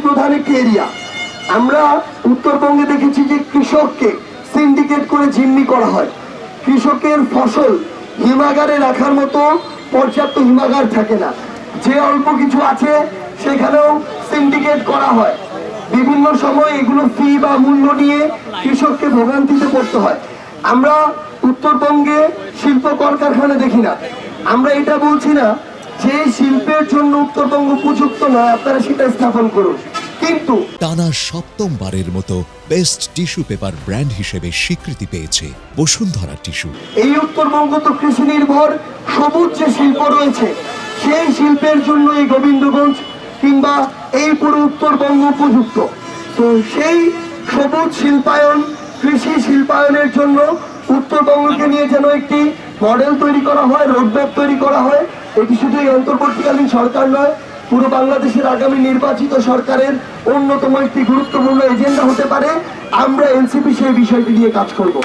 প্রধান একটি এরিয়া। আমরা উত্তরবঙ্গে দেখেছি যে কৃষককে সিন্ডিকেট করে জিম্মি করা হয়। কৃষকের ফসল হিমাগারে রাখার মতো পর্যাপ্ত হিমাগার থাকে না, যে অল্প কিছু আছে সেখানেও সিন্ডিকেট করা হয়। বিভিন্ন সময় এগুলো ফি বা মূল্য নিয়ে কৃষককে ভোগান্তিতে পড়তে হয়। আমরা উত্তরবঙ্গে শিল্প কলকারখানা দেখি না। আমরা এটা বলছি না যে শিল্পের জন্য উত্তরবঙ্গ উপযুক্ত নয়, আপনারা সেটা স্থাপন করুন, কিন্তু টানা সপ্তমবারের মতো বেস্ট টিস্যু পেপার ব্র্যান্ড হিসেবে স্বীকৃতি পেয়েছে বসুন্ধরা টিস্যু। এই উত্তরবঙ্গ তো কৃষি নির্ভর, সবুজ যে শিল্প রয়েছে সেই শিল্পের জন্য এই গোবিন্দগঞ্জ কিংবা এই পুরো উত্তরবঙ্গ উপযুক্ত। তো সেই সবুজ শিল্পায়ন, কৃষি শিল্পায়নের জন্য উত্তরবঙ্গকে নিয়ে যেন একটি মডেল তৈরি করা হয়, রোডম্যাপ তৈরি করা হয়। এটি শুধু এই অন্তর্বর্তীকালীন সরকার নয়, পুরো বাংলাদেশের আগামী নির্বাচিত সরকারের অন্যতম একটি গুরুত্বপূর্ণ এজেন্ডা হতে পারে। আমরা এনসিপি সেই বিষয়টি নিয়ে কাজ করব।